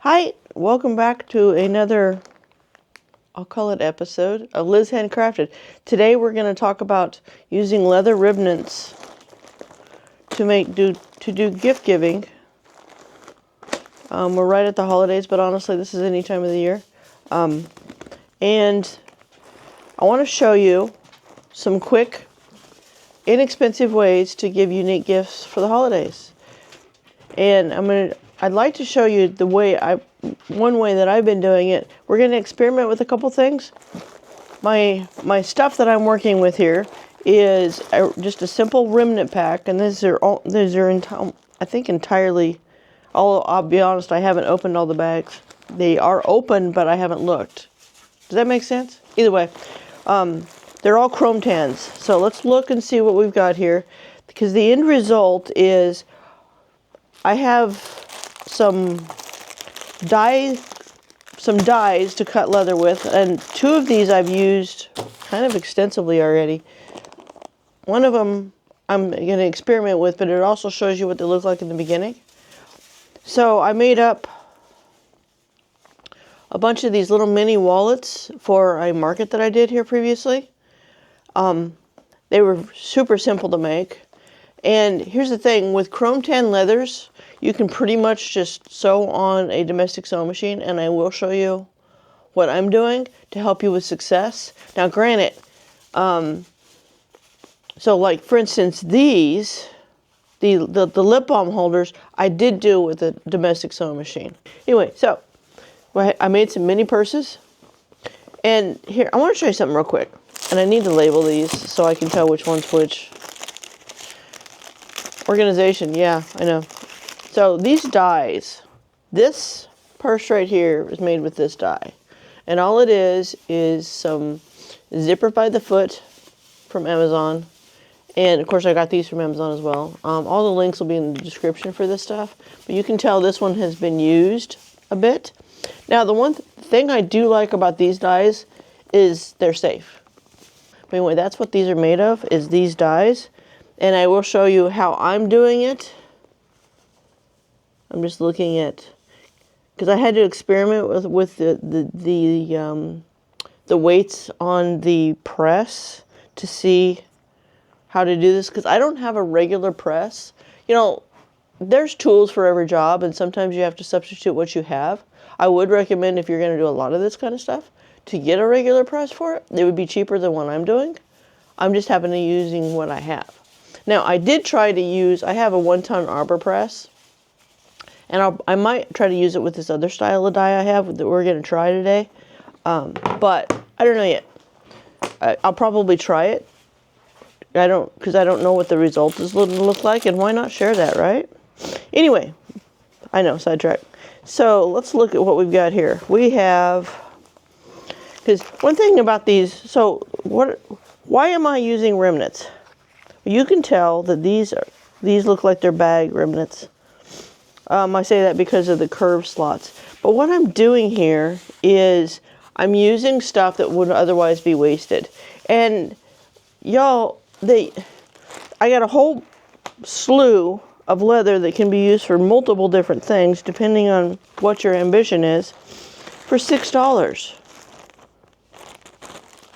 Hi, welcome back to another, I'll call it episode of Liz Handcrafted. Today we're going to talk about using leather remnants to do gift giving. We're right at the holidays, but honestly this is any time of the year. And I want to show you some quick, inexpensive ways to give unique gifts for the holidays. And I'd like to show you one way that I've been doing it. We're going to experiment with a couple things. My stuff that I'm working with here is just a simple remnant pack, and these are I think entirely. I'll be honest, I haven't opened all the bags. They are open, but I haven't looked. Does that make sense? Either way, they're all chrome tans. So let's look and see what we've got here, because the end result is I have some dies to cut leather with, and two of these I've used kind of extensively already. One of them I'm going to experiment with, but it also shows you what they look like in the beginning. So I made up a bunch of these little mini wallets for a market that I did here previously. They were super simple to make. And here's the thing, with chrome tan leathers, you can pretty much just sew on a domestic sewing machine, and I will show you what I'm doing to help you with success. Now granted, so like for instance these, the lip balm holders, I did do with a domestic sewing machine. Anyway, so I made some mini purses, and here, I want to show you something real quick. And I need to label these so I can tell which one's which. Organization, yeah, I know. So these dies, this purse right here is made with this die. And all it is some zipper by the foot from Amazon. And of course I got these from Amazon as well. All the links will be in the description for this stuff. But you can tell this one has been used a bit. Now the one thing I do like about these dies is they're safe. But anyway, that's what these are made of, is these dies. And I will show you how I'm doing it. I'm just looking at, because I had to experiment with the weights on the press to see how to do this, because I don't have a regular press. You know, there's tools for every job, and sometimes you have to substitute what you have. I would recommend, if you're going to do a lot of this kind of stuff, to get a regular press for it. It would be cheaper than what I'm doing. I'm just happening to using what I have. Now, I did try to use, I have a 1-ton arbor press, and I might try to use it with this other style of die I have that we're going to try today, but I don't know yet. I'll probably try it. Because I don't know what the result is going to look like, and why not share that, right? Anyway, I know, sidetrack. So let's look at what we've got here. We have, because one thing about these, so why am I using remnants? You can tell that these look like they're bag remnants. I say that because of the curved slots. But what I'm doing here is I'm using stuff that would otherwise be wasted. And y'all, I got a whole slew of leather that can be used for multiple different things depending on what your ambition is for $6.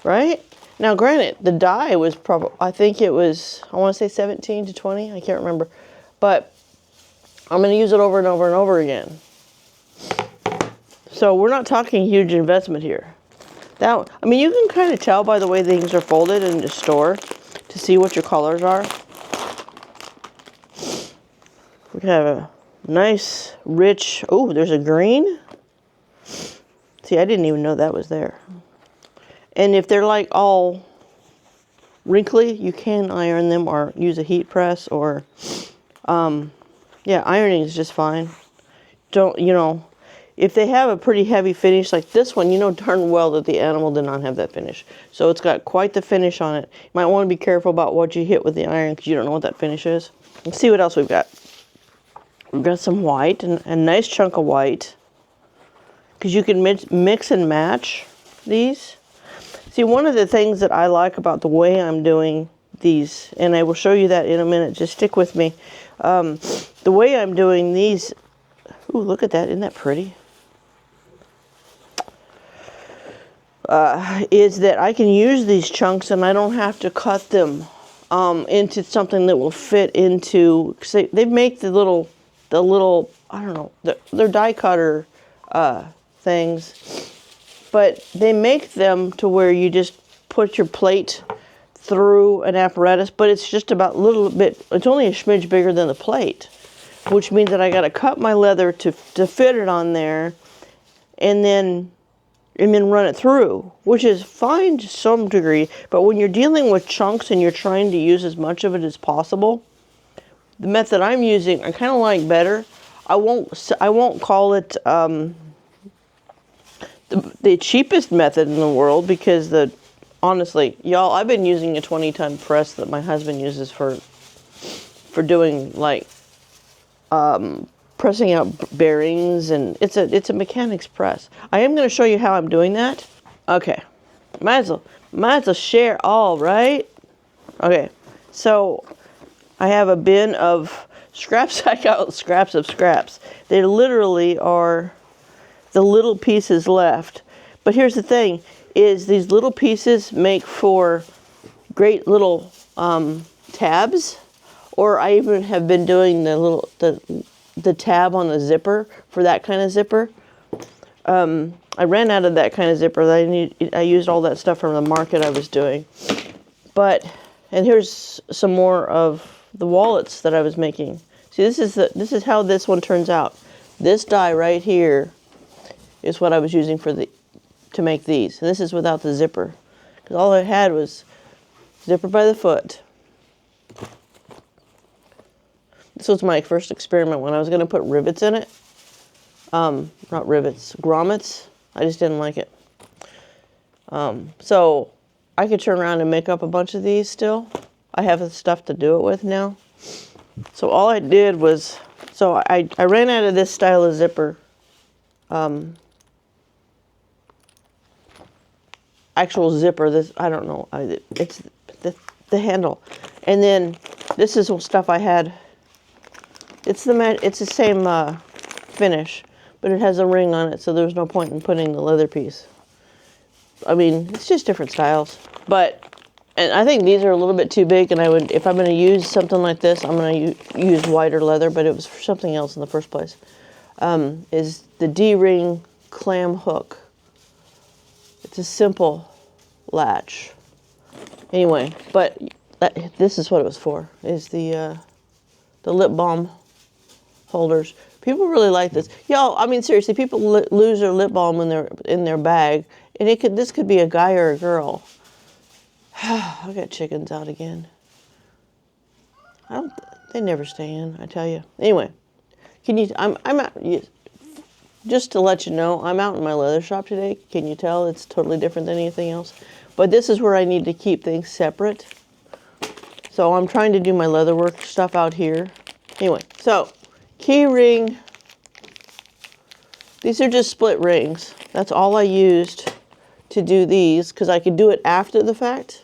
Right? Now, granted, the die was probably, I think it was, I want to say 17 to 20. I can't remember. But I'm going to use it over and over and over again. So we're not talking huge investment here. I mean, you can kind of tell by the way things are folded in the store to see what your colors are. We have a nice, rich, oh, there's a green. See, I didn't even know that was there. And if they're like all wrinkly, you can iron them or use a heat press, or, yeah, ironing is just fine. If they have a pretty heavy finish like this one, you know darn well that the animal did not have that finish. So it's got quite the finish on it. You might want to be careful about what you hit with the iron, because you don't know what that finish is. Let's see what else we've got. We've got some white, and a nice chunk of white, because you can mix and match these. See, one of the things that I like about the way I'm doing these, and I will show you that in a minute, just stick with me. The way I'm doing these, ooh, look at that, isn't that pretty? is that I can use these chunks and I don't have to cut them into something that will fit into, cause they make the little, I don't know, they're die cutter things, but they make them to where you just put your plate through an apparatus, but it's just about a little bit, it's only a smidge bigger than the plate, which means that I got to cut my leather to fit it on there, and then run it through, which is fine to some degree. But when you're dealing with chunks and you're trying to use as much of it as possible, the method I'm using I kind of like better. I won't call it the cheapest method in the world, because honestly, y'all, I've been using a 20-ton press that my husband uses for doing like pressing out bearings, and it's a mechanics press. I am going to show you how I'm doing that. Okay, might as well share all, right? Okay, so I have a bin of scraps. I got scraps of scraps. They literally are the little pieces left. But here's the thing, is these little pieces make for great little tabs, or I even have been doing the tab on the zipper for that kind of zipper. I ran out of that kind of zipper. I used all that stuff from the market I was doing. And here's some more of the wallets that I was making. See, this is how this one turns out. This die right here is what I was using to make these. And this is without the zipper, because all I had was zipper by the foot. This was my first experiment when I was going to put rivets in it. Not rivets, grommets. I just didn't like it. So I could turn around and make up a bunch of these still. I have the stuff to do it with now. So all I did was, so I ran out of this style of zipper. Actual zipper, this, I don't know, it's the handle. And then this is stuff I had. It's the same finish, but it has a ring on it, so there's no point in putting the leather piece. I mean, it's just different styles. And I think these are a little bit too big, and if I'm going to use something like this, I'm going to use wider leather, but it was for something else in the first place. Is the D-ring clam hook. It's a simple latch. Anyway, but this is what it was for, is the lip balm holders. People really like this. Y'all, I mean, seriously, people lose their lip balm in their bag, and this could be a guy or a girl. I got chickens out again. They never stay in, I tell you. Anyway, I'm out, just to let you know, I'm out in my leather shop today. Can you tell it's totally different than anything else? But this is where I need to keep things separate. So I'm trying to do my leatherwork stuff out here. Anyway, so key ring. These are just split rings. That's all I used to do these, because I could do it after the fact.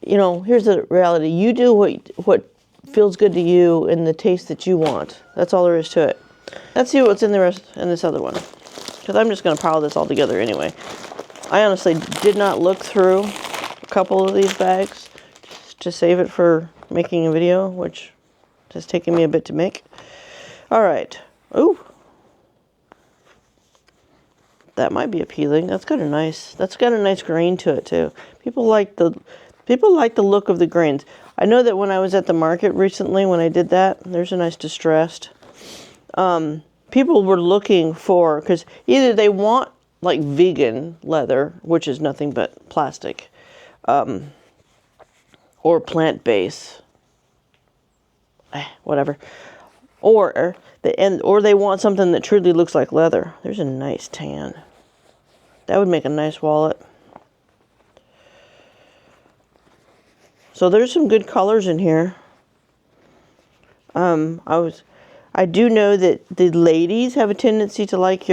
You know, here's the reality. You do what feels good to you and the taste that you want. That's all there is to it. Let's see what's in this other one, because I'm just going to pile this all together anyway. I honestly did not look through a couple of these bags to save it for making a video, which has taken me a bit to make. All right. Ooh. That might be appealing. That's got a nice grain to it too. People like the look of the grains. I know that when I was at the market recently, when I did that, there's a nice distressed. People were looking for, because either they want like vegan leather, which is nothing but plastic, or plant-based, whatever, or they want something that truly looks like leather. There's a nice tan. That would make a nice wallet. So there's some good colors in here. I do know that the ladies have a tendency to like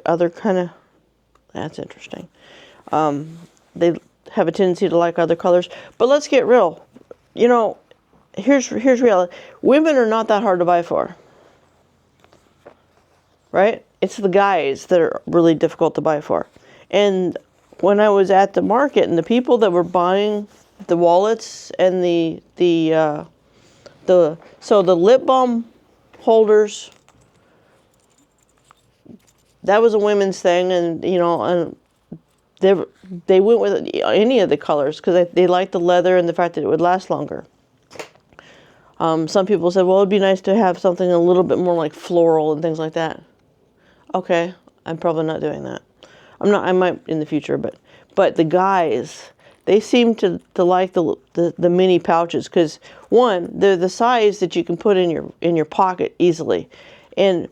other kind of. That's interesting. They have a tendency to like other colors, but let's get real. You know, here's reality. Women are not that hard to buy for. Right? It's the guys that are really difficult to buy for. And when I was at the market, and the people that were buying the wallets and so the lip balm holders, that was a women's thing, and you know, and they went with any of the colors because they liked the leather and the fact that it would last longer. Some people said, well, it'd be nice to have something a little bit more like floral and things like that. Okay, I'm probably not doing that. I'm not. I might in the future, but the guys, they seem to like the mini pouches because one, they're the size that you can put in your pocket easily, and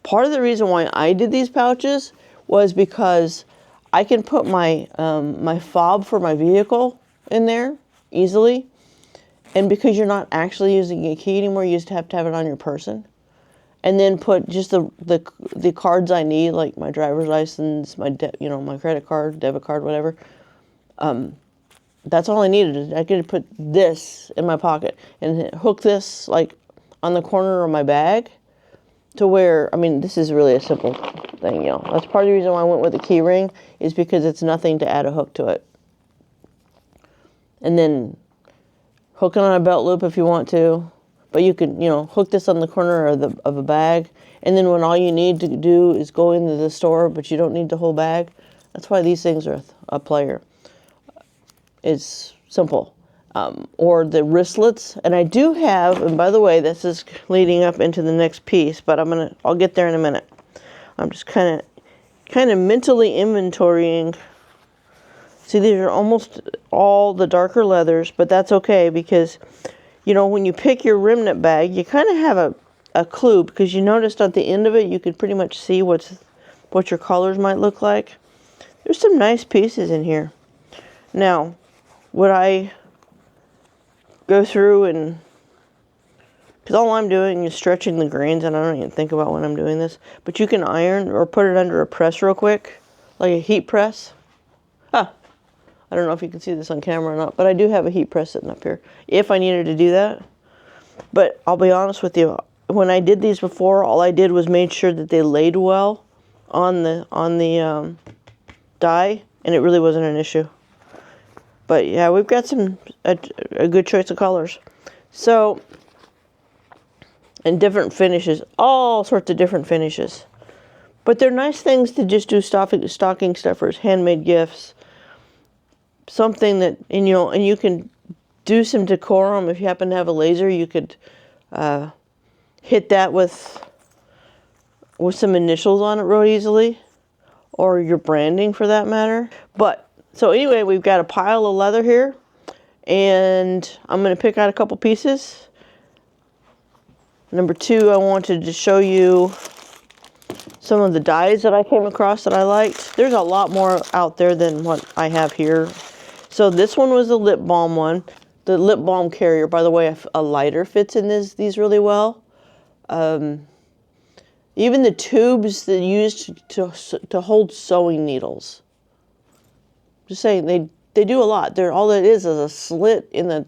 part of the reason why I did these pouches was because I can put my my fob for my vehicle in there easily. And because you're not actually using a key anymore, you just have to have it on your person. And then put just the cards I need, like my driver's license, my my credit card, debit card, whatever. That's all I needed. I could put this in my pocket and hook this like on the corner of my bag to where, I mean, this is really a simple thing, you know. That's part of the reason why I went with the key ring, is because it's nothing to add a hook to it. And then hook it on a belt loop if you want to, but you could, you know, hook this on the corner of a bag, and then when all you need to do is go into the store, but you don't need the whole bag. That's why these things are a player. It's simple. Or the wristlets, and I do have, and by the way, this is leading up into the next piece, but I'll get there in a minute. I'm just kind of mentally inventorying. See, these are almost all the darker leathers, but that's okay because, you know, when you pick your remnant bag, you kind of have a clue because you noticed at the end of it, you could pretty much see what your colors might look like. There's some nice pieces in here. Now, would I go through and, because all I'm doing is stretching the grains and I don't even think about when I'm doing this, but you can iron or put it under a press real quick, like a heat press. I don't know if you can see this on camera or not, but I do have a heat press sitting up here if I needed to do that. But I'll be honest with you, when I did these before, all I did was made sure that they laid well on the die, and it really wasn't an issue. But yeah, we've got a good choice of colors. So, and different finishes, all sorts of different finishes. But they're nice things to just do stocking stuffers, handmade gifts. Something that, and you know, and you can do some decorum. If you happen to have a laser, you could hit that with some initials on it real easily, or your branding for that matter. But so anyway, we've got a pile of leather here, and I'm going to pick out a couple pieces. Number two, I wanted to show you some of the dyes that I came across that I liked. There's a lot more out there than what I have here. So this one was the lip balm one. The lip balm carrier, by the way, a lighter fits in these really well. Even the tubes that used to hold sewing needles. Just saying, they do a lot. All it is a slit in the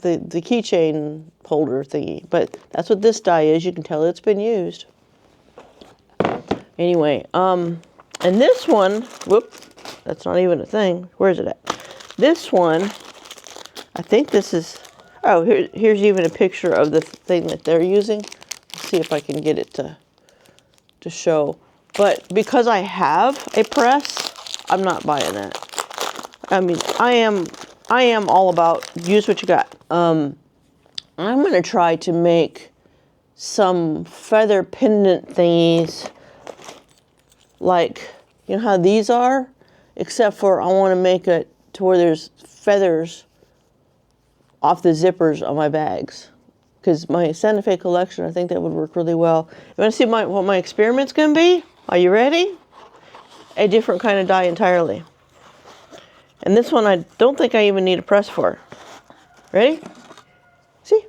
keychain holder thingy. But that's what this die is. You can tell it's been used. Anyway, and this one, whoop, that's not even a thing. Where is it at? This one, I think this is, oh, here's even a picture of the thing that they're using. Let's see if I can get it to show. But because I have a press, I'm not buying that. I mean, I am all about use what you got. I'm going to try to make some feather pendant thingies like, you know how these are? Except for I want to make it to where there's feathers off the zippers on my bags. Because my Santa Fe collection, I think that would work really well. You want to see what my experiment's going to be? Are you ready? A different kind of dye entirely. And this one I don't think I even need a press for. Ready? See?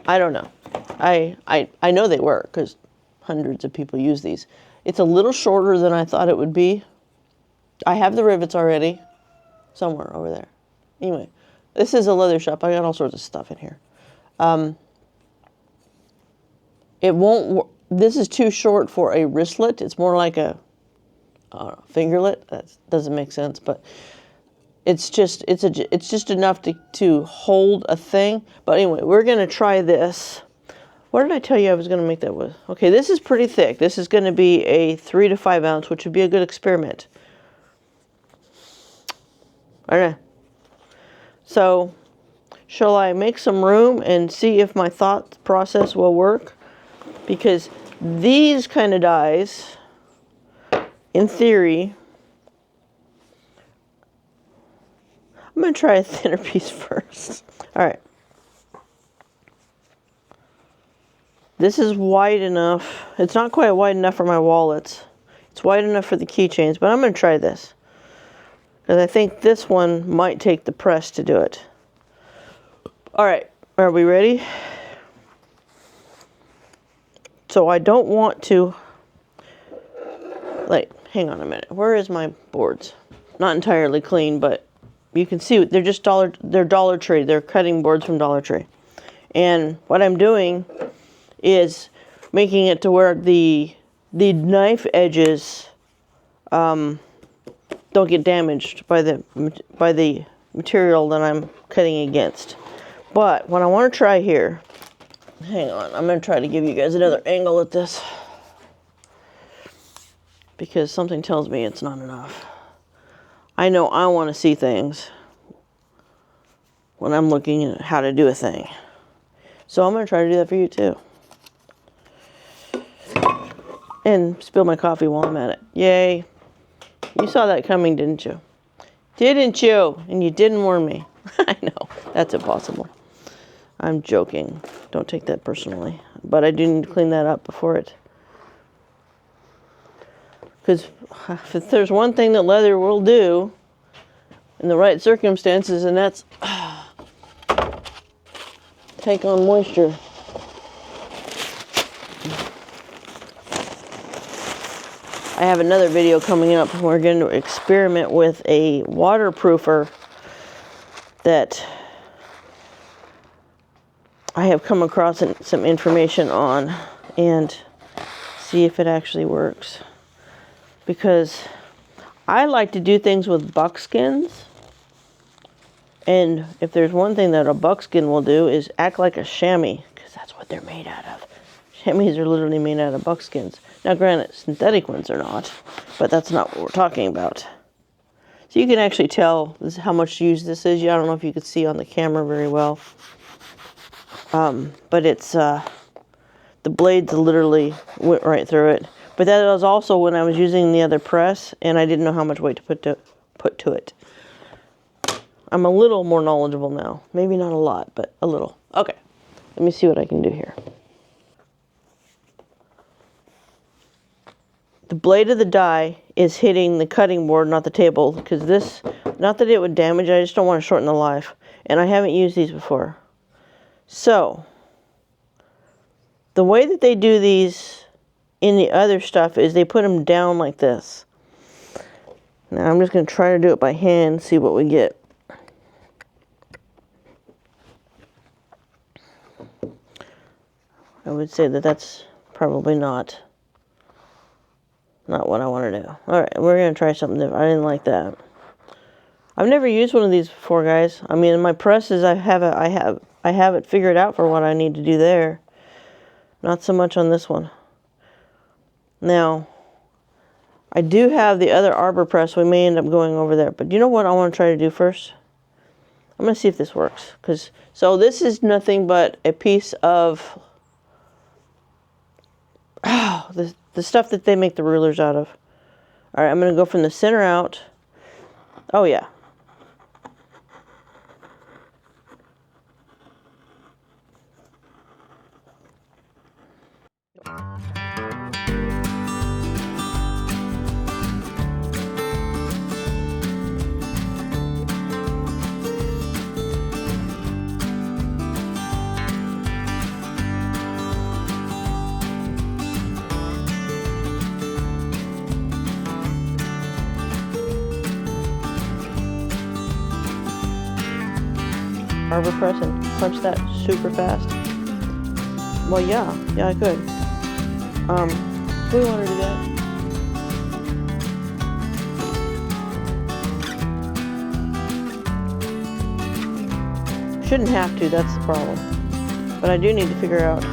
I don't know. I know they work because hundreds of people use these. It's a little shorter than I thought it would be. I have the rivets already. Somewhere over there. Anyway, this is a leather shop. I got all sorts of stuff in here. It won't this is too short for a wristlet. It's more like a fingerlet. That doesn't make sense, but it's just enough to hold a thing. But anyway, we're gonna try this. What did I tell you I was gonna make that with? Okay, this is pretty thick. This is gonna be a 3 to 5 ounce, which would be a good experiment. Okay. So, shall I make some room and see if my thought process will work? Because these kind of dies, in theory, I'm going to try a thinner piece first. All right. This is wide enough. It's not quite wide enough for my wallets. It's wide enough for the keychains, but I'm going to try this. Because I think this one might take the press to do it. All right. Are we ready? So I don't want to, like, hang on a minute. Where is my boards? Not entirely clean, but you can see they're just they're Dollar Tree. They're cutting boards from Dollar Tree. And what I'm doing is making it to where the knife edges don't get damaged by the material that I'm cutting against. But what I want to try here, hang on, I'm going to try to give you guys another angle at this, because something tells me it's not enough. I know I want to see things when I'm looking at how to do a thing. So I'm going to try to do that for you too. And spill my coffee while I'm at it. Yay. You saw that coming, didn't you? Didn't you? And you didn't warn me. I know. That's impossible. I'm joking. Don't take that personally. But I do need to clean that up before it. Because if there's one thing that leather will do in the right circumstances, and that's take on moisture. I have another video coming up. We're going to experiment with a waterproofer that I have come across some information on, and see if it actually works. Because I like to do things with buckskins, and if there's one thing that a buckskin will do is act like a chamois, because that's what they're made out of. Chamois are literally made out of buckskins. Now granted, synthetic ones are not, but that's not what we're talking about. So you can actually tell how much use this is. I don't know if you could see on the camera very well. But it's, the blades literally went right through it. But that was also when I was using the other press, and I didn't know how much weight to put to it. I'm a little more knowledgeable now. Maybe not a lot, but a little. Okay, let me see what I can do here. The blade of the die is hitting the cutting board, not the table, because this, not that it would damage, I just don't want to shorten the life. And I haven't used these before. So, the way that they do these in the other stuff is they put them down like this. Now I'm just going to try to do it by hand, see what we get. I would say that that's probably not what I want to do. Alright, we're going to try something different. I didn't like that. I've never used one of these before, guys. I mean, in my presses, I have it figured out for what I need to do there. Not so much on this one. Now, I do have the other arbor press. We may end up going over there. But you know what I want to try to do first? I'm going to see if this works. So this is nothing but a piece of the stuff that they make the rulers out of. All right, I'm going to go from the center out. Oh, yeah. Arbor press and punch that super fast. Well, yeah, I could. Do we want to do that? Shouldn't have to, that's the problem. But I do need to figure out.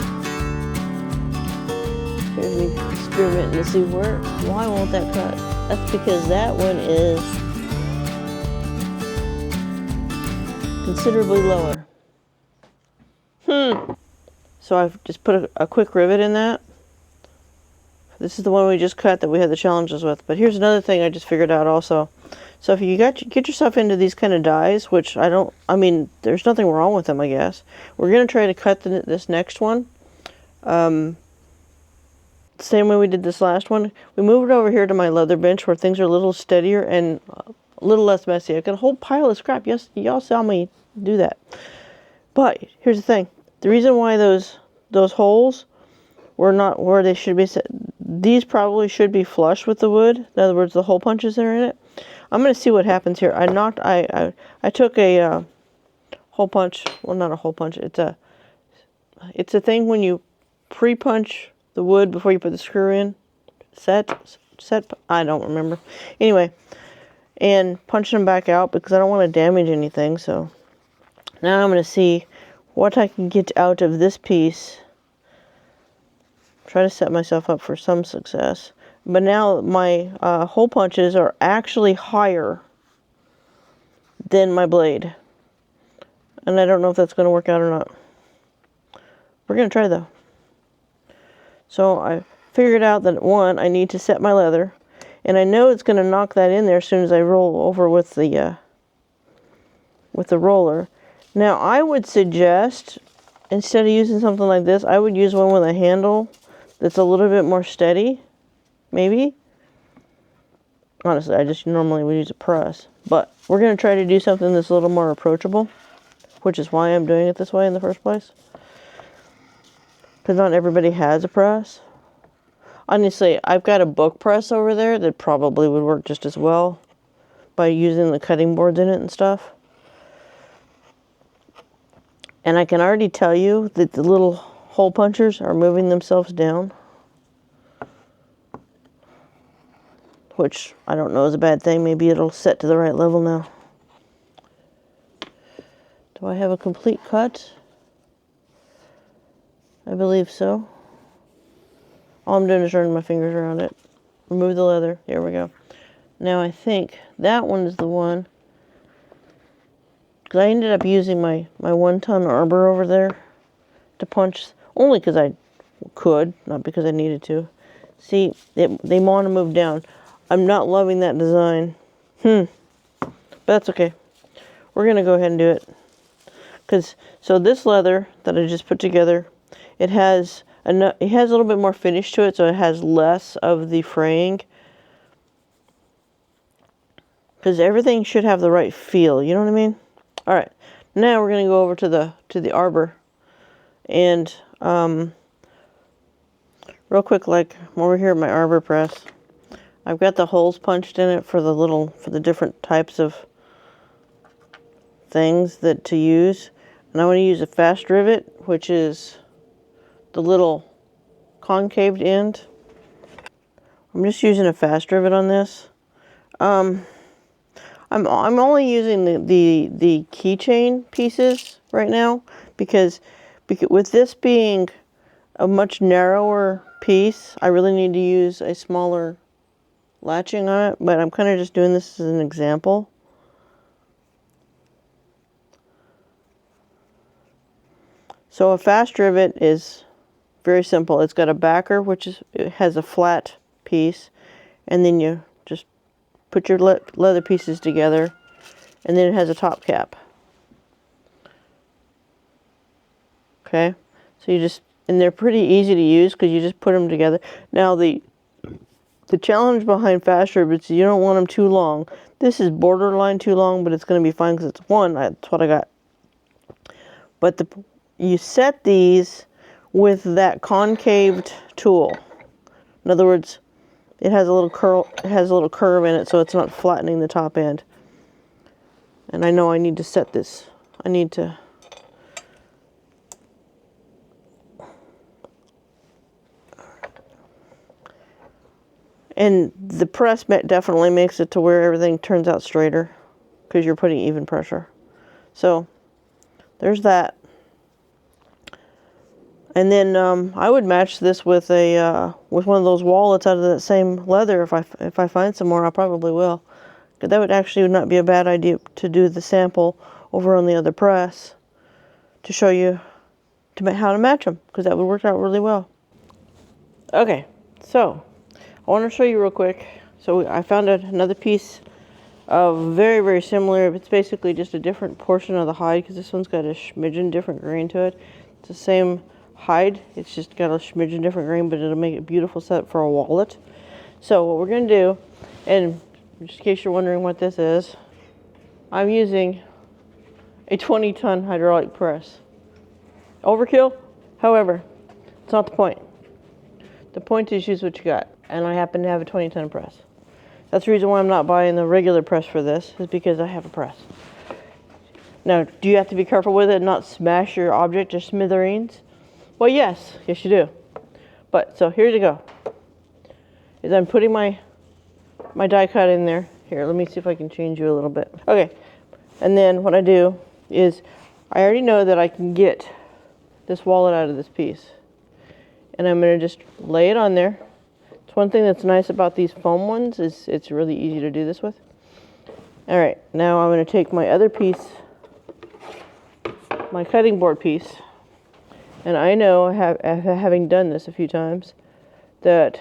Here's me experimenting to see why won't that cut? That's because that one is considerably lower. So I've just put a quick rivet in that. This is the one we just cut that we had the challenges with. But here's another thing I just figured out also. So if you get yourself into these kind of dies, which I mean, there's nothing wrong with them, I guess. We're going to try to cut this next one. Same way we did this last one. We moved it over here to my leather bench where things are a little steadier and a little less messy. I've got a whole pile of scrap. Yes, y'all saw me do that. But here's the thing. The reason why those holes were not where they should be set, these probably should be flush with the wood. In other words, the hole punches that are in it. I'm going to see what happens here. I took a hole punch. Well, not a hole punch. It's a thing when you pre-punch the wood before you put the screw in. Set. I don't remember. Anyway, and punch them back out because I don't want to damage anything. So now I'm going to see what I can get out of this piece. Try to set myself up for some success. But now my hole punches are actually higher than my blade. And I don't know if that's going to work out or not. We're going to try though. So I figured out that one, I need to set my leather. And I know it's going to knock that in there as soon as I roll over with the roller. Now I would suggest, instead of using something like this, I would use one with a handle that's a little bit more steady. Maybe. Honestly, I just normally would use a press. But we're going to try to do something that's a little more approachable, which is why I'm doing it this way in the first place. Because not everybody has a press. Honestly, I've got a book press over there that probably would work just as well by using the cutting boards in it and stuff. And I can already tell you that the little hole punchers are moving themselves down. Which I don't know is a bad thing. Maybe it'll set to the right level now. Do I have a complete cut? I believe so. All I'm doing is running my fingers around it. Remove the leather. Here we go. Now I think that one is the one. Because I ended up using my 1-ton arbor over there to punch. Only because I could, not because I needed to. See, they want to move down. I'm not loving that design. But that's okay. We're going to go ahead and do it. So this leather that I just put together, it has a little bit more finish to it, so it has less of the fraying. Because everything should have the right feel, you know what I mean? Alright, now we're going to go over to the arbor. And, real quick, like, I'm over here at my arbor press. I've got the holes punched in it for the different types of things to use. And I want to use a fast rivet, which is the little concaved end. I'm just using a fast rivet on this. I'm only using the keychain pieces right now because with this being a much narrower piece, I really need to use a smaller latching on it, but I'm kind of just doing this as an example. So a fast rivet is very simple. It's got a backer, it has a flat piece, and then you just put your leather pieces together, and then it has a top cap. Okay, so and they're pretty easy to use because you just put them together. Now the challenge behind fast rivets is you don't want them too long. This is borderline too long, but it's going to be fine because that's what I got. But you set these with that concaved tool. In other words, it has a little curve in it, so it's not flattening the top end. And I know I need to set this. I need to. And the press definitely makes it to where everything turns out straighter because you're putting even pressure. So there's that. And then I would match this with a with one of those wallets out of that same leather. If I find some more, I probably will. But that would actually not be a bad idea to do the sample over on the other press to show you how to match them, because that would work out really well. Okay, so I want to show you real quick. So I found another piece of very, very similar. It's basically just a different portion of the hide, because this one's got a smidgen different grain to it. It's the same hide, it's just got a smidgen different grain, but it'll make a beautiful set for a wallet. So what we're going to do, and just in case you're wondering what this is, I'm using a 20-ton hydraulic press. Overkill? However, it's not the point. The point is use what you got, and I happen to have a 20-ton press. That's the reason why I'm not buying the regular press for this, is because I have a press. Now, do you have to be careful with it and not smash your object to smithereens? Well, yes you do. But, so here you go. Is I'm putting my die cut in there. Here, let me see if I can change you a little bit. Okay, and then what I do is, I already know that I can get this wallet out of this piece. And I'm going to just lay it on there. It's one thing that's nice about these foam ones, is it's really easy to do this with. Alright, now I'm going to take my other piece, my cutting board piece, and I know, having done this a few times, that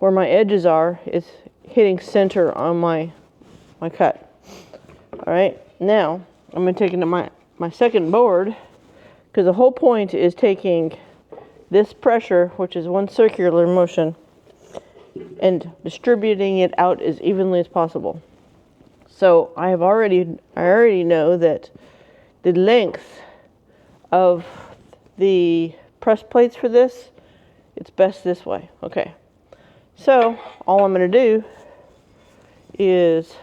where my edges are is hitting center on my cut. Alright, now I'm going to take it to my second board, because the whole point is taking this pressure, which is one circular motion, and distributing it out as evenly as possible. So I already know that the length of the press plates for this, it's best this way. Okay, so all I'm going to do is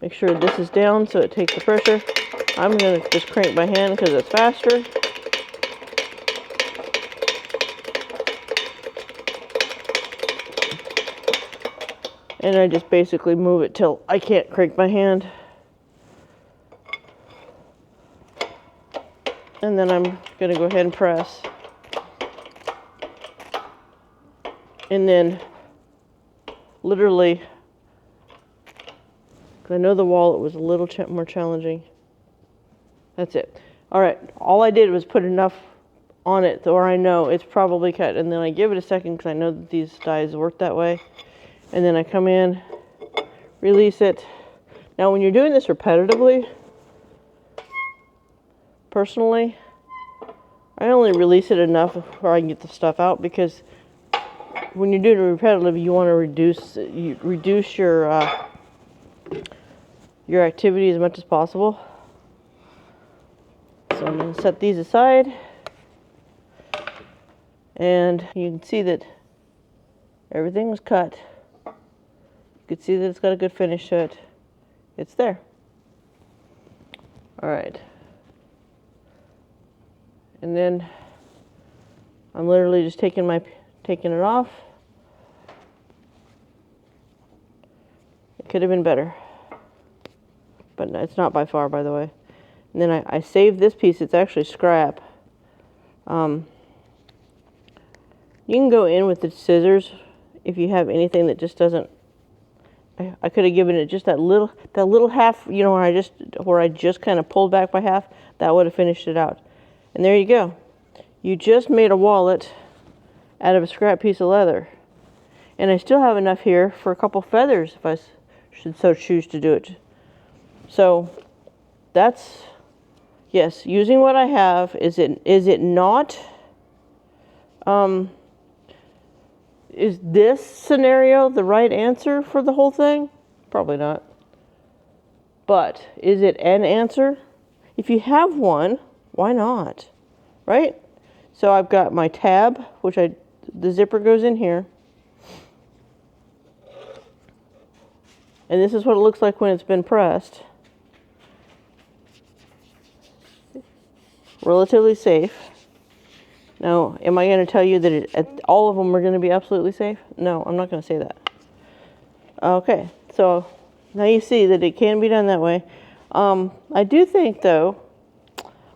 make sure this is down so it takes the pressure. I'm going to just crank by hand because it's faster. And I just basically move it till I can't crank my hand. And then I'm going to go ahead and press. And then literally, because I know the wallet was a little more challenging. That's it. Alright, all I did was put enough on it where I know it's probably cut. And then I give it a second because I know that these dies work that way. And then I come in, release it. Now when you're doing this repetitively, personally, I only release it enough where I can get the stuff out, because when you're doing it repetitive, you want to reduce your activity as much as possible. So I'm going to set these aside, and you can see that everything was cut. You can see that it's got a good finish to it. It's there. Alright. And then I'm literally just taking it off. It could have been better, but it's not by far, by the way. And then I saved this piece. It's actually scrap. You can go in with the scissors if you have anything that just doesn't. I could have given it just that little half, you know, where I just kind of pulled back by half. That would have finished it out. And there you go. You just made a wallet out of a scrap piece of leather. And I still have enough here for a couple feathers if I should so choose to do it. So that's, yes, using what I have. Is it not? Is this scenario the right answer for the whole thing? Probably not. But is it an answer? If you have one, why not? Right? So I've got my tab, which the zipper goes in here. And this is what it looks like when it's been pressed. Relatively safe. Now, am I going to tell you that all of them are going to be absolutely safe? No, I'm not going to say that. Okay, so now you see that it can be done that way. I do think, though,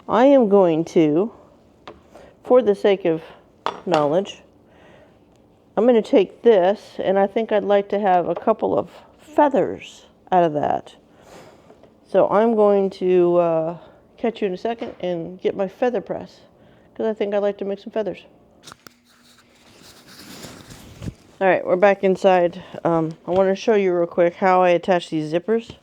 I am going to, for the sake of knowledge, I'm going to take this, and I think I'd like to have a couple of feathers out of that. So I'm going to catch you in a second and get my feather press, because I think I'd like to make some feathers. All right, we're back inside. I want to show you real quick how I attach these zippers.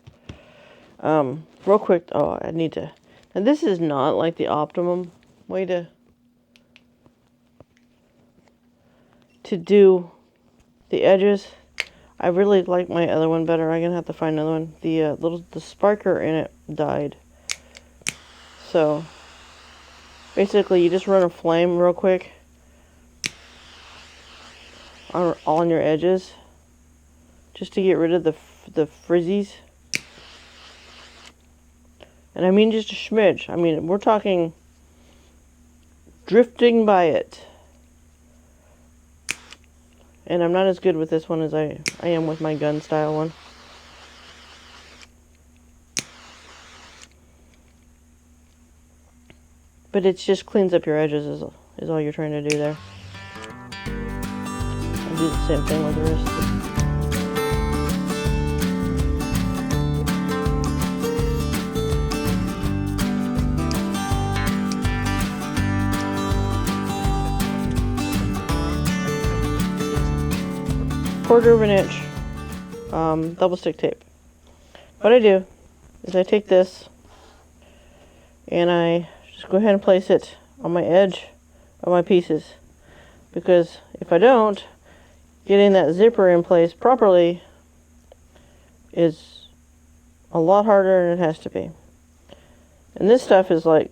Real quick, oh, I need to, and this is not like the optimum way to do the edges. I really like my other one better. I'm gonna have to find another one. The sparker in it died. So basically you just run a flame real quick on your edges just to get rid of the frizzies. And I mean just a smidge. I mean, we're talking drifting by it. And I'm not as good with this one as I am with my gun style one. But it just cleans up your edges is all you're trying to do there. I do the same thing with the wrist. Quarter of an inch double stick tape. What I do is I take this and I just go ahead and place it on my edge of my pieces, because if I don't, getting that zipper in place properly is a lot harder than it has to be. And this stuff is like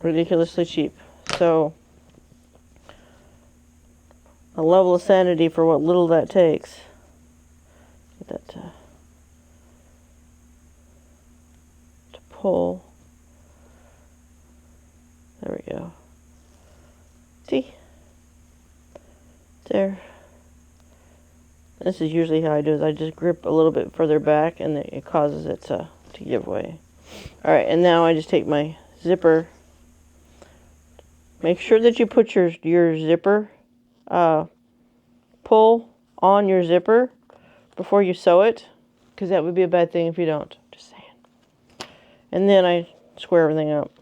ridiculously cheap, so a level of sanity for what little that takes. Get that to pull. There we go. See? There. This is usually how I do it. I just grip a little bit further back and it causes it to give way. Alright, and now I just take my zipper. Make sure that you put your zipper pull on your zipper before you sew it, because that would be a bad thing if you don't. Just saying. And then I square everything up.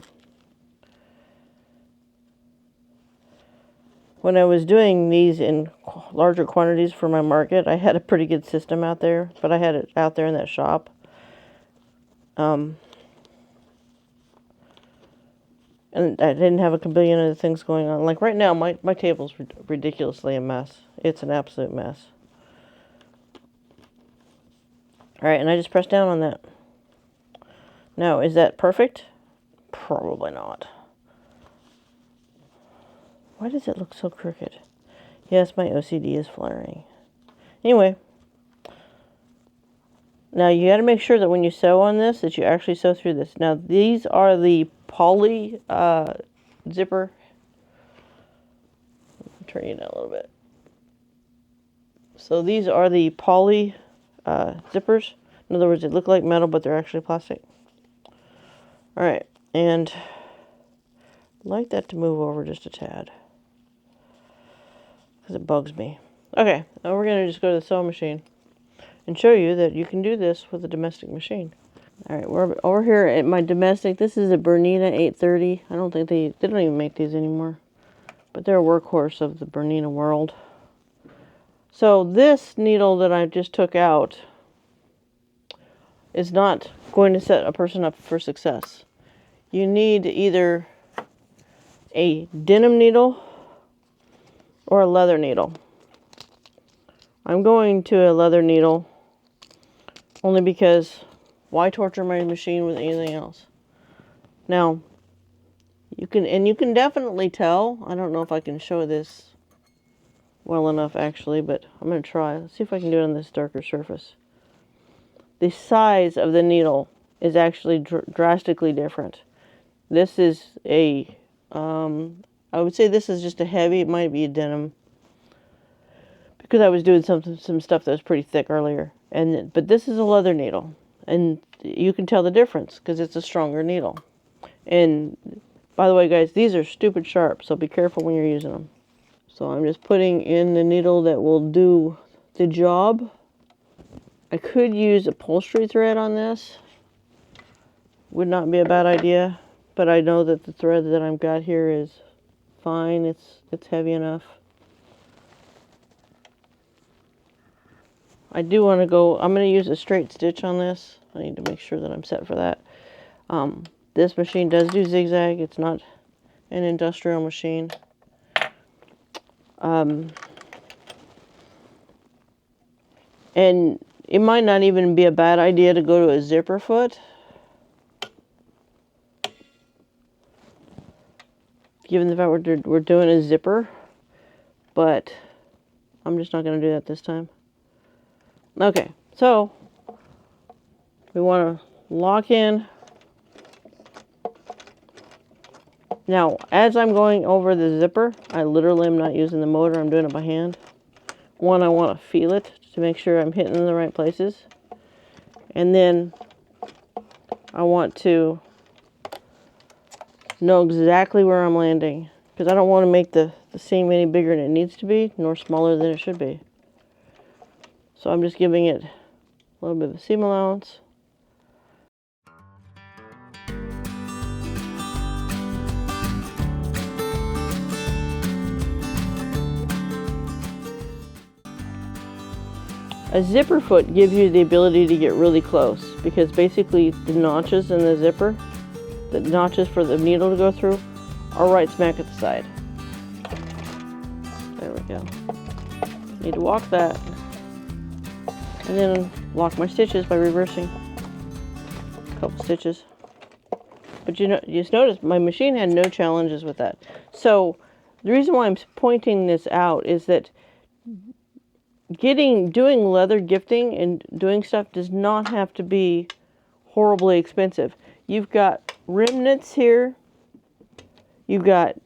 When I was doing these in larger quantities for my market, I had a pretty good system out there, but I had it out there in that shop. And I didn't have a kabillion other things going on. Like right now, my table's ridiculously a mess. It's an absolute mess. Alright, and I just press down on that. Now, is that perfect? Probably not. Why does it look so crooked? Yes, my OCD is flaring. Anyway. Now, you got to make sure that when you sew on this, that you actually sew through this. Now, these are the poly zipper. I'll turn you down a little bit. So these are the poly zippers. In other words, they look like metal, but they're actually plastic. Alright, and I'd like that to move over just a tad, because it bugs me. Okay, now we're going to just go to the sewing machine and show you that you can do this with a domestic machine. Alright, we're over here at my domestic. This is a Bernina 830. I don't think they don't even make these anymore, but they're a workhorse of the Bernina world. So this needle that I just took out is not going to set a person up for success. You need either a denim needle or a leather needle. I'm going to a leather needle only because why torture my machine with anything else? Now, you can definitely tell. I don't know if I can show this well enough actually, but I'm going to try. Let's see if I can do it on this darker surface. The size of the needle is actually drastically different. This is a I would say this is just a heavy. It might be a denim because I was doing some stuff that was pretty thick earlier. But this is a leather needle, and you can tell the difference because it's a stronger needle. And by the way, guys, these are stupid sharp, so be careful when you're using them. So I'm just putting in the needle that will do the job. I could use upholstery thread on this. Would not be a bad idea, but I know that the thread that I've got here is fine. It's heavy enough. I do want to go, I'm going to use a straight stitch on this. I need to make sure that I'm set for that. This machine does do zigzag. It's not an industrial machine. And it might not even be a bad idea to go to a zipper foot, given the fact we're doing a zipper, but I'm just not going to do that this time. Okay, so we want to lock in. Now, as I'm going over the zipper, I literally am not using the motor, I'm doing it by hand. One, I want to feel it to make sure I'm hitting in the right places. And then I want to know exactly where I'm landing, because I don't want to make the seam any bigger than it needs to be, nor smaller than it should be. So I'm just giving it a little bit of seam allowance. A zipper foot gives you the ability to get really close, because basically the notches in the zipper, the notches for the needle to go through, are right smack at the side. There we go. Need to walk that, and then lock my stitches by reversing a couple stitches. But you just notice my machine had no challenges with that. So the reason why I'm pointing this out is that doing leather gifting and doing stuff does not have to be horribly expensive. You've got remnants here. You've got,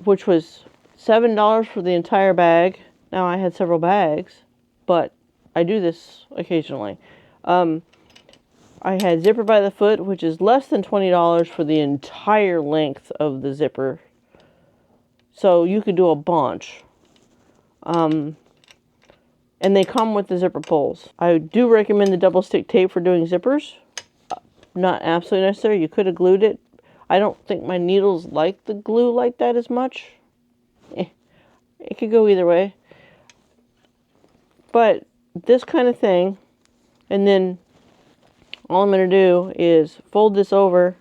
which was $7 for the entire bag. Now I had several bags, but I do this occasionally. I had zipper by the foot, which is less than $20 for the entire length of the zipper. So you could do a bunch. And they come with the zipper pulls. I do recommend the double stick tape for doing zippers. Not absolutely necessary. You could have glued it. I don't think my needles like the glue like that as much. It could go either way. But this kind of thing, and then all I'm going to do is fold this over.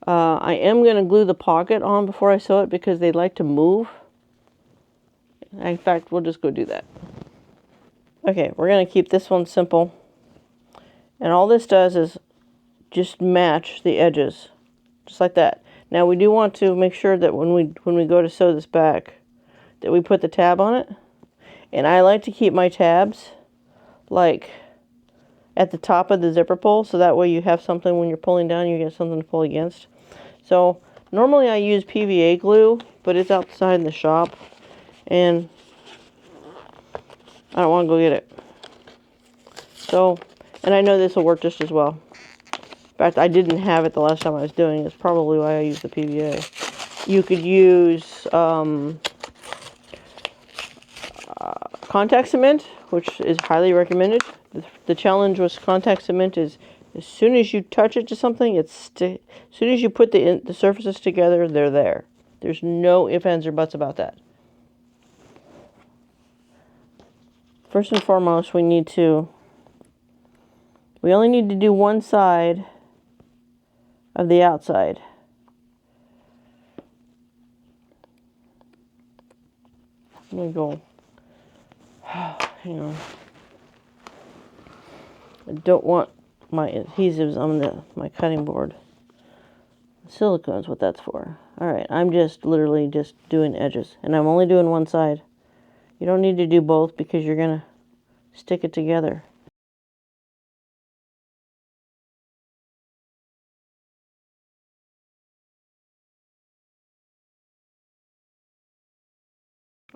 I am going to glue the pocket on before I sew it because they like to move. In fact, we'll just go do that. Okay, we're going to keep this one simple. And all this does is just match the edges, just like that. Now we do want to make sure that when we go to sew this back, that we put the tab on it. And I like to keep my tabs like at the top of the zipper pull, so that way you have something when you're pulling down, you get something to pull against. So normally I use PVA glue, but it's outside in the shop, and I don't want to go get it. So, and I know this will work just as well. In fact, I didn't have it the last time I was doing it. It's probably why I used the PVA. You could use contact cement, which is highly recommended. The challenge with contact cement is as soon as you touch it to something, as soon as you put the surfaces together, they're there. There's no ifs, ands, or buts about that. First and foremost, we only need to do one side of the outside. I'm going to go, hang on. I don't want my adhesives on my cutting board. Silicone's what that's for. Alright, I'm just literally just doing edges. And I'm only doing one side. You don't need to do both because you're going to stick it together.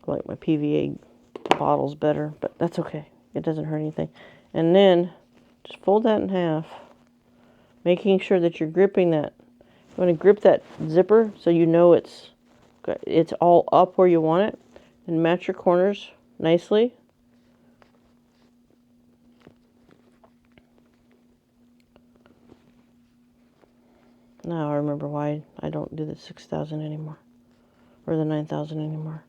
I like my PVA bottles better, but that's okay. It doesn't hurt anything. And then just fold that in half, making sure that you're gripping that. You want to grip that zipper so you know it's all up where you want it, and match your corners nicely. Now I remember why I don't do the 6,000 anymore, or the 9,000 anymore.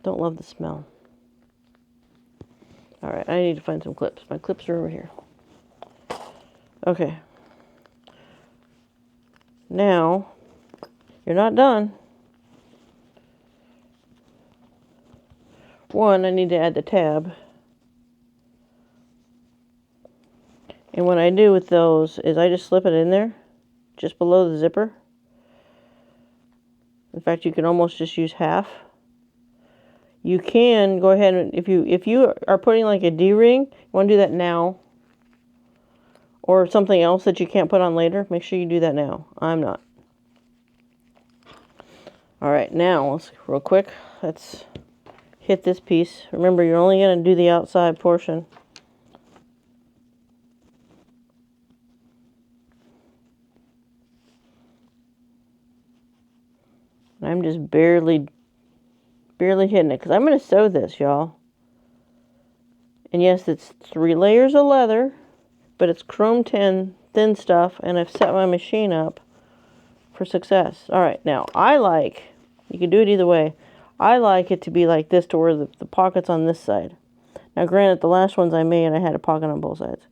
Don't love the smell. All right, I need to find some clips. My clips are over here. Okay. Now, you're not done. One, I need to add the tab. And what I do with those is I just slip it in there, just below the zipper. In fact, you can almost just use half. You can go ahead and, if you are putting like a D-ring, you want to do that now. Or something else that you can't put on later, make sure you do that now. I'm not. Alright, now, let's real quick, let's hit this piece. Remember, you're only going to do the outside portion. I'm just barely hitting it, because I'm going to sew this, y'all. And yes, it's 3 layers of leather, but it's chrome thin stuff, and I've set my machine up for success. Alright, now, you can do it either way. I like it to be like this, to where the pocket's on this side. Now, granted, the last ones I made, I had a pocket on both sides.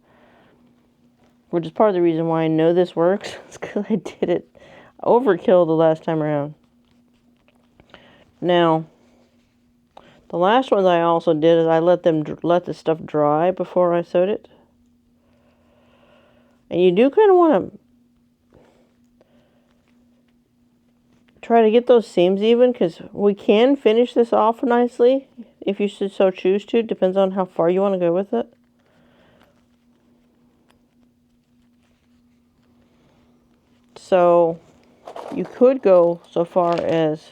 Which is part of the reason why I know this works. It's because I did it overkill the last time around. Now, the last ones I also did is I let the stuff dry before I sewed it. And you do kind of want to try to get those seams even, because we can finish this off nicely if you should so choose to. Depends on how far you want to go with it. So you could go so far as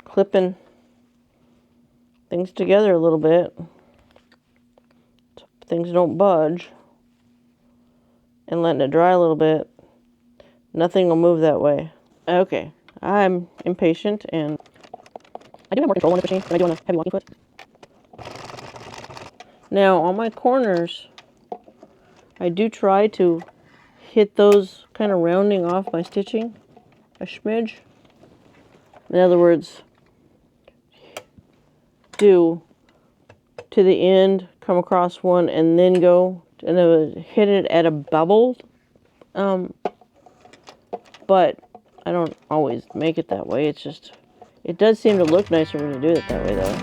clipping things together a little bit so things don't budge, and letting it dry a little bit. Nothing will move that way. Okay, I'm impatient, and I do have more control on this machine than I do on a heavy walking foot. Now, on my corners, I do try to hit those kind of rounding off my stitching a smidge. In other words, do to the end, come across one, and then go, and then hit it at a bevel. But I don't always make it that way. It's just, it does seem to look nicer when you do it that way, though.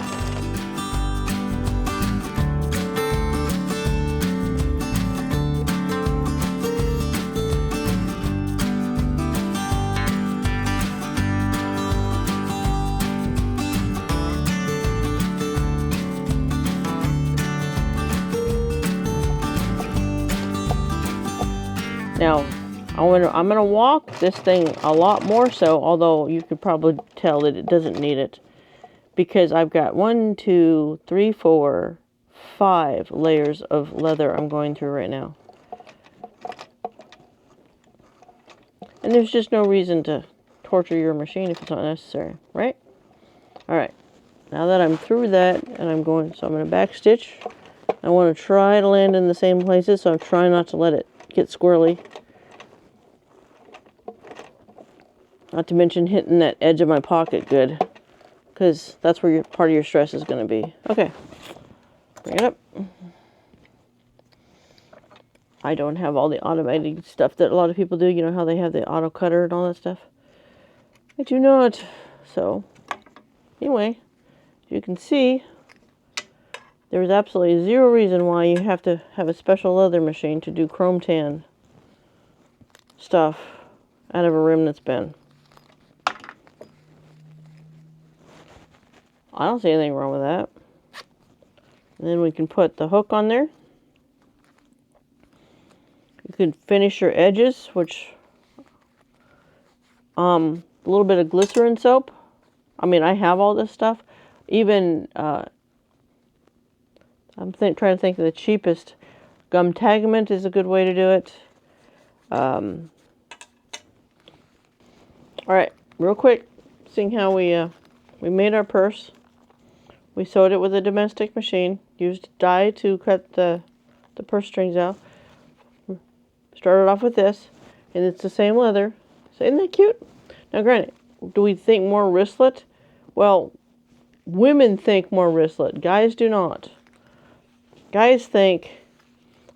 Now, I'm gonna walk this thing a lot more so, although you could probably tell that it doesn't need it, because I've got 1, 2, 3, 4, 5 layers of leather I'm going through right now. And there's just no reason to torture your machine if it's not necessary, right? Alright, now that I'm through that, and I'm going to back stitch. I want to try to land in the same places, so I'm trying not to let it get squirrely. Not to mention hitting that edge of my pocket good, because that's where part of your stress is going to be. Okay, bring it up. I don't have all the automated stuff that a lot of people do. You know how they have the auto cutter and all that stuff? I do not. So, anyway, you can see there's absolutely zero reason why you have to have a special leather machine to do chrome tan stuff out of a remnants bin. I don't see anything wrong with that. And then we can put the hook on there. You can finish your edges, which a little bit of glycerin soap. I mean, I have all this stuff. Even, I'm trying to think of the cheapest. Gum tagament is a good way to do it. All right, real quick, seeing how we made our purse. We sewed it with a domestic machine. Used dye to cut the purse strings out. Started off with this, and it's the same leather. So isn't that cute? Now, granted, do we think more wristlet? Well, women think more wristlet. Guys do not. Guys think,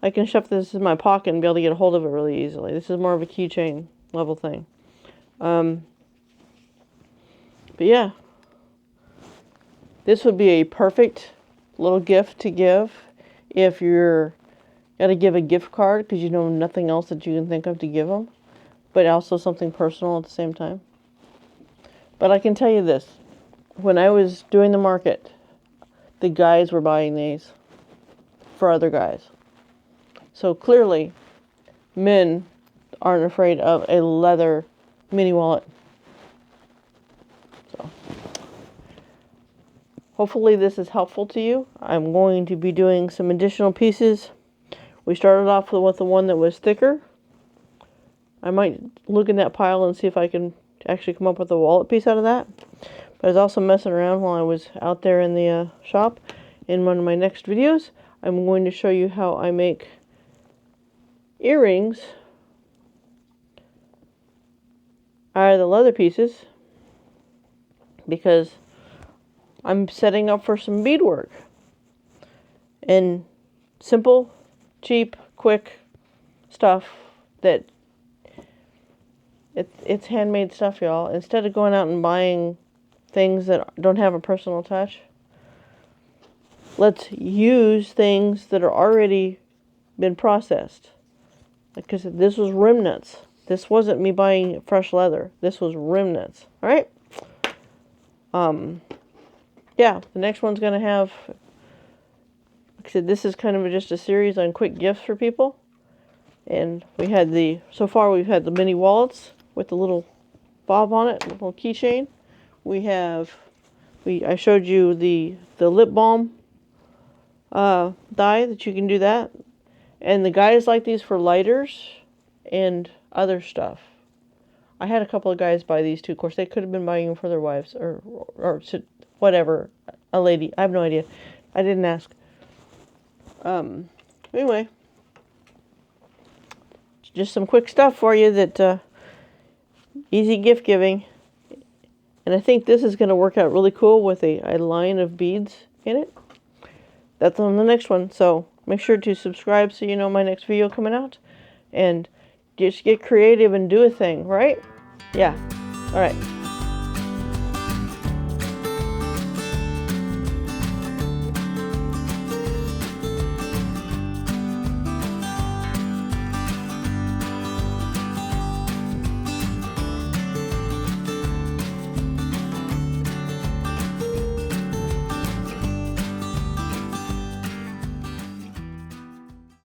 I can shove this in my pocket and be able to get a hold of it really easily. This is more of a keychain level thing. But yeah, this would be a perfect little gift to give if you're got to give a gift card because you know nothing else that you can think of to give them, but also something personal at the same time. But I can tell you this, when I was doing the market, the guys were buying these for other guys. So clearly, men aren't afraid of a leather mini wallet. So hopefully this is helpful to you. I'm going to be doing some additional pieces. We started off with the one that was thicker. I might look in that pile and see if I can actually come up with a wallet piece out of that. But I was also messing around while I was out there in the shop. In one of my next videos, I'm going to show you how I make earrings out of the leather pieces, because I'm setting up for some beadwork. And simple, cheap, quick stuff that it's handmade stuff, y'all. Instead of going out and buying things that don't have a personal touch, let's use things that are already been processed. Like I said, this was remnants. This wasn't me buying fresh leather. This was remnants. All right. Yeah, the next one's gonna have, like I said, this is kind of just a series on quick gifts for people. And we had so far we've had the mini wallets with the little bob on it, little keychain. I showed you the lip balm dye that you can do that. And the guys like these for lighters and other stuff. I had a couple of guys buy these too. Of course, they could have been buying them for their wives or whatever. A lady. I have no idea. I didn't ask. Anyway, just some quick stuff for you that easy gift giving. And I think this is going to work out really cool with a line of beads in it. That's on the next one. So make sure to subscribe so you know my next video coming out. And just get creative and do a thing, right? Yeah. All right.